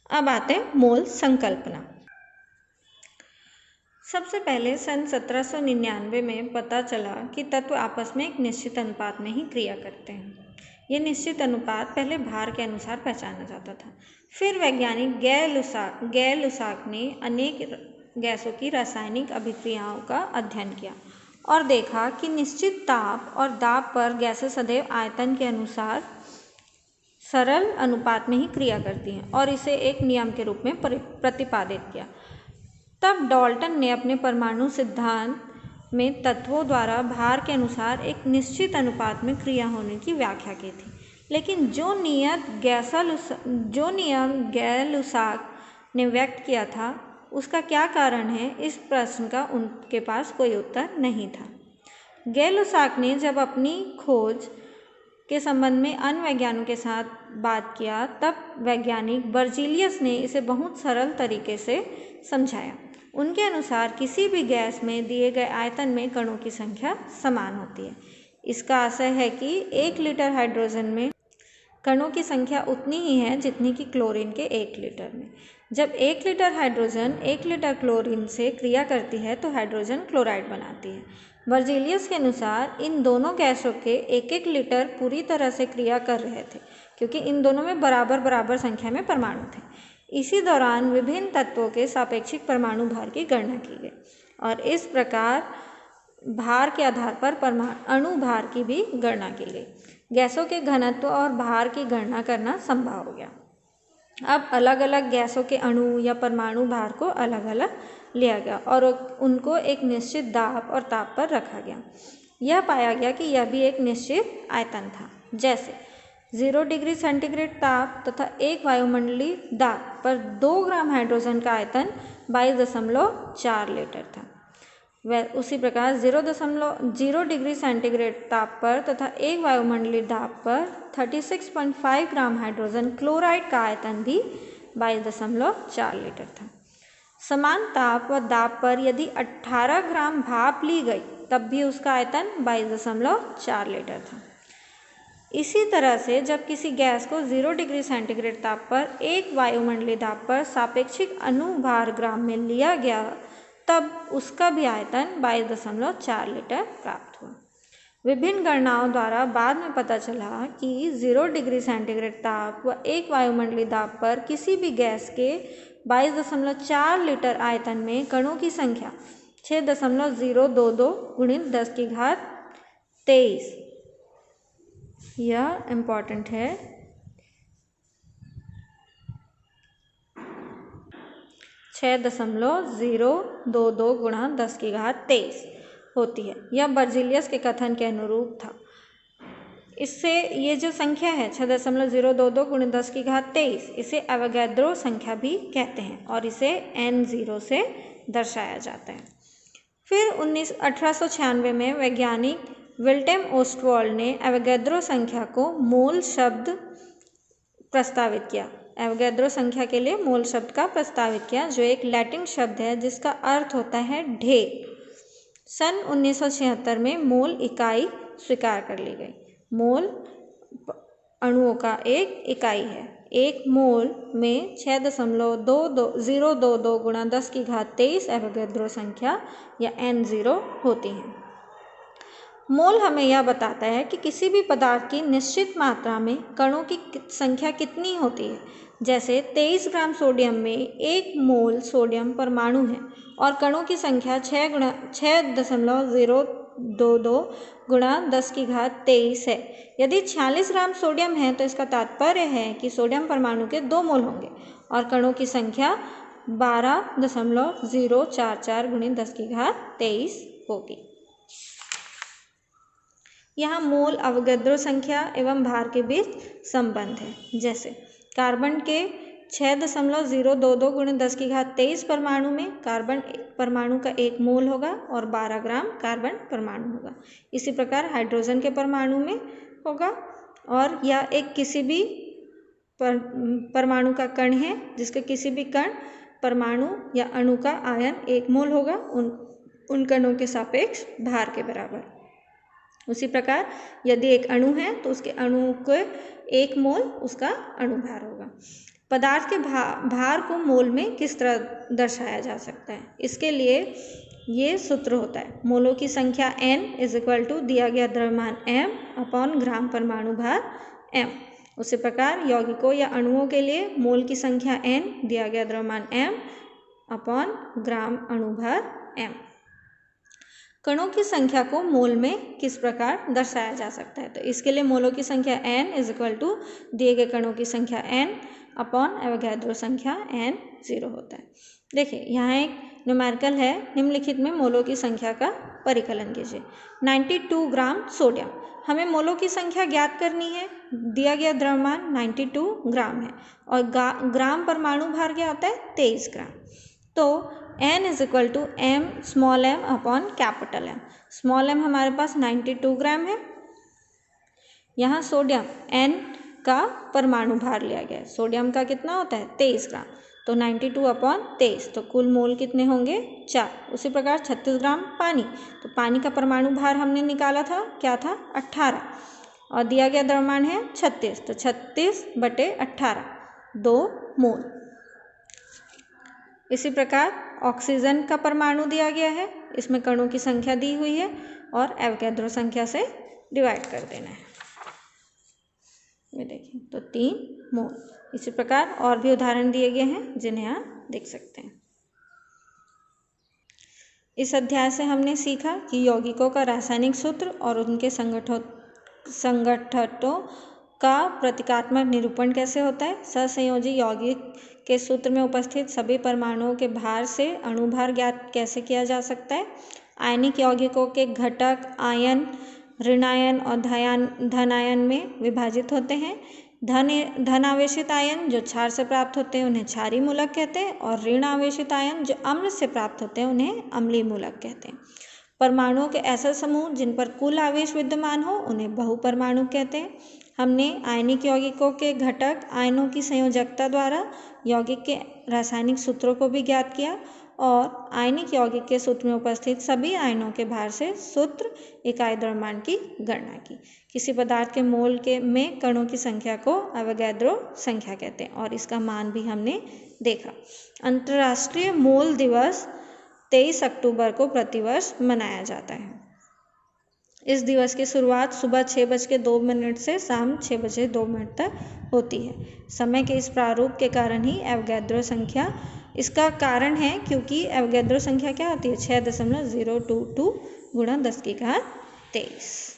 अब आते हैं मोल संकल्पना। सबसे पहले सन 1799 में पता चला कि तत्व आपस में एक निश्चित अनुपात में ही क्रिया करते हैं। यह निश्चित अनुपात पहले भार के अनुसार पहचाना जाता था। फिर वैज्ञानिक गैर लुसाक ने अनेक गैसों की रासायनिक अभिक्रियाओं का अध्ययन किया और देखा कि निश्चित ताप और दाब पर गैसें सदैव आयतन के अनुसार सरल अनुपात में ही क्रिया करती हैं और इसे एक नियम के रूप में प्रतिपादित किया। तब डाल्टन ने अपने परमाणु सिद्धांत में तत्वों द्वारा भार के अनुसार एक निश्चित अनुपात में क्रिया होने की व्याख्या की थी। लेकिन जो नियम गैर लुसाक ने व्यक्त किया था उसका क्या कारण है, इस प्रश्न का उनके पास कोई उत्तर नहीं था। गैर लुसाक ने जब अपनी खोज के संबंध में अन्य वैज्ञानिकों के साथ बात किया तब वैज्ञानिक बर्जीलियस ने इसे बहुत सरल तरीके से समझाया। उनके अनुसार किसी भी गैस में दिए गए आयतन में कणों की संख्या समान होती है। इसका आशय है कि 1 लीटर हाइड्रोजन में कणों की संख्या उतनी ही है जितनी कि क्लोरीन के 1 लीटर में। जब 1 लीटर हाइड्रोजन 1 लीटर क्लोरीन से क्रिया करती है तो हाइड्रोजन क्लोराइड बनाती है। बर्जीलियस के अनुसार इन दोनों गैसों के 1-1 लीटर पूरी तरह से क्रिया कर रहे थे क्योंकि इन दोनों में बराबर संख्या में परमाणु थे। इसी दौरान विभिन्न तत्वों के सापेक्षिक परमाणु भार की गणना की गई और इस प्रकार भार के आधार पर अणु भार की भी गणना की गई। गैसों के घनत्व और भार की गणना करना संभव हो गया। अब अलग अलग गैसों के अणु या परमाणु भार को अलग अलग लिया गया और उनको एक निश्चित दाब और ताप पर रखा गया। यह पाया गया कि यह भी एक निश्चित आयतन था। जैसे 0 डिग्री सेंटीग्रेड ताप तथा 1 वायुमंडलीय दाब पर 2 ग्राम हाइड्रोजन का आयतन 22.4 लीटर था। वह उसी प्रकार 0 डिग्री सेंटीग्रेड ताप पर तथा 1 वायुमंडलीय दाब पर 36.5 ग्राम हाइड्रोजन क्लोराइड का आयतन भी 22.4 लीटर था। समान ताप व दाब पर यदि 18 ग्राम भाप ली गई तब भी उसका आयतन 22.4 लीटर था। इसी तरह से जब किसी गैस को 0 डिग्री सेंटीग्रेड ताप पर 1 वायुमंडलीय दाब पर सापेक्षिक अणुभार ग्राम में लिया गया तब उसका भी आयतन 22.4 लीटर प्राप्त हुआ। विभिन्न गणनाओं द्वारा बाद में पता चला कि 0 डिग्री सेंटीग्रेड ताप व 1 वायुमंडलीय दाब पर किसी भी गैस के 22.4 लीटर आयतन में कणों की संख्या 6.022 × 10⁻23। यह इम्पॉर्टेंट है। 6.022 × 10⁻23 होती है। यह बर्जीलियस के कथन के अनुरूप था। इससे ये जो संख्या है 6.022 × 10⁻23 इसे एवोगैड्रो संख्या भी कहते हैं और इसे N0 से दर्शाया जाता है। फिर 1896 में वैज्ञानिक विल्हेल्म ओस्टवाल्ड ने एवोगैड्रो संख्या को मोल शब्द प्रस्तावित किया। एवोगैड्रो संख्या के लिए मोल शब्द का प्रस्तावित किया जो एक लैटिन शब्द है जिसका अर्थ होता है ढेर। सन 1976 में मोल इकाई स्वीकार कर ली गई। मोल अणुओं का एक इकाई है। एक मोल में 6.022 × 10⁻23 एवोगैड्रो संख्या या N0 होती है। मोल हमें यह बताता है कि किसी भी पदार्थ की निश्चित मात्रा में कणों की संख्या कितनी होती है। जैसे 23 ग्राम सोडियम में 1 मोल सोडियम परमाणु है और कणों की संख्या 6.022 × 10⁻23 है। यदि 46 ग्राम सोडियम है तो इसका तात्पर्य है कि सोडियम परमाणु के 2 मोल होंगे और कणों की संख्या 12.044 × 10⁻23 होगी। यहाँ मोल अवोगैड्रो संख्या एवं भार के बीच संबंध है। जैसे कार्बन के 6.022 × 10⁻23 परमाणु में कार्बन परमाणु का 1 मोल होगा और 12 ग्राम कार्बन परमाणु होगा। इसी प्रकार हाइड्रोजन के परमाणु में होगा और यह एक किसी भी परमाणु का कण है जिसके किसी भी कण परमाणु या अणु का आयन 1 मोल होगा उन कणों के सापेक्ष भार के बराबर। उसी प्रकार यदि एक अणु है तो उसके अणु के 1 मोल उसका अणुभार होगा। पदार्थ के भार को मोल में किस तरह दर्शाया जा सकता है? इसके लिए ये सूत्र होता है, मोलों की संख्या n इज इक्वल टू दिया गया द्रव्यमान m अपॉन ग्राम परमाणु भार m। उसी प्रकार यौगिकों या अणुओं के लिए मोल की संख्या n दिया गया द्रव्यमान m अपॉन ग्राम अणुभार m। कणों की संख्या को मोल में किस प्रकार दर्शाया जा सकता है? तो इसके लिए मोलों की संख्या n इज इक्वल टू दिए गए कणों की संख्या n अपॉन एवोगैड्रो संख्या n 0 होता है। देखिए यहाँ एक न्यूमेरिकल है, निम्नलिखित में मोलों की संख्या का परिकलन कीजिए। 92 ग्राम सोडियम, हमें मोलों की संख्या ज्ञात करनी है। दिया गया द्रव्यमान 92 ग्राम है और ग्राम परमाणु भार क्या होता है? 23 ग्राम। तो n is equal to m small m upon capital M। Small m हमारे पास 92 ग्राम है। यहाँ सोडियम n का परमाणु भार लिया गया है, सोडियम का कितना होता है? 23 ग्राम। तो 92 अपॉन 23, तो कुल मोल कितने होंगे? 4। उसी प्रकार 36 ग्राम पानी, तो पानी का परमाणु भार हमने निकाला था, क्या था? 18 और दिया गया द्रव्यमान है 36, तो 36/18 2 मोल। इसी प्रकार ऑक्सीजन का परमाणु दिया गया है, इसमें कणों की संख्या दी हुई है और एवोगैड्रो संख्या से डिवाइड कर देना है। ये देखिए, तो 3 मोल। इसी प्रकार और भी उदाहरण दिए गए हैं जिन्हें आप देख सकते हैं। इस अध्याय से हमने सीखा कि यौगिकों का रासायनिक सूत्र और उनके संघटकों का प्रतीकात्मक निरूपण कैसे होता है। सहसंयोजी यौगिक के सूत्र में उपस्थित सभी परमाणुओं के भार से अणुभार ज्ञात कैसे किया जा सकता है। आयनिक यौगिकों के घटक आयन, ऋणायन और धनायन में विभाजित होते हैं। धन आवेशित आयन जो क्षार से प्राप्त होते हैं उन्हें क्षारीय मूलक कहते हैं और ऋण आवेशित आयन जो अम्ल से प्राप्त होते हैं उन्हें अम्लीय मूलक कहते हैं। परमाणुओं के ऐसे समूह जिन पर कुल आवेश विद्यमान हो उन्हें बहुपरमाणु कहते हैं। हमने आयनिक यौगिकों के घटक आयनों की संयोजकता द्वारा यौगिक के रासायनिक सूत्रों को भी ज्ञात किया और आयनिक यौगिक के सूत्र में उपस्थित सभी आयनों के भार से सूत्र इकाई द्रव्यमान की गणना की। किसी पदार्थ के मोल में कणों की संख्या को एवोगैड्रो संख्या कहते हैं और इसका मान भी हमने देखा। अंतर्राष्ट्रीय मोल दिवस 23 अक्टूबर को प्रतिवर्ष मनाया जाता है। इस दिवस की शुरुआत सुबह 6:02 से शाम 6:02 तक होती है। समय के इस प्रारूप के कारण ही एवोगैड्रो संख्या इसका कारण है, क्योंकि एवोगैड्रो संख्या क्या होती है? 6.022 × 10⁻23।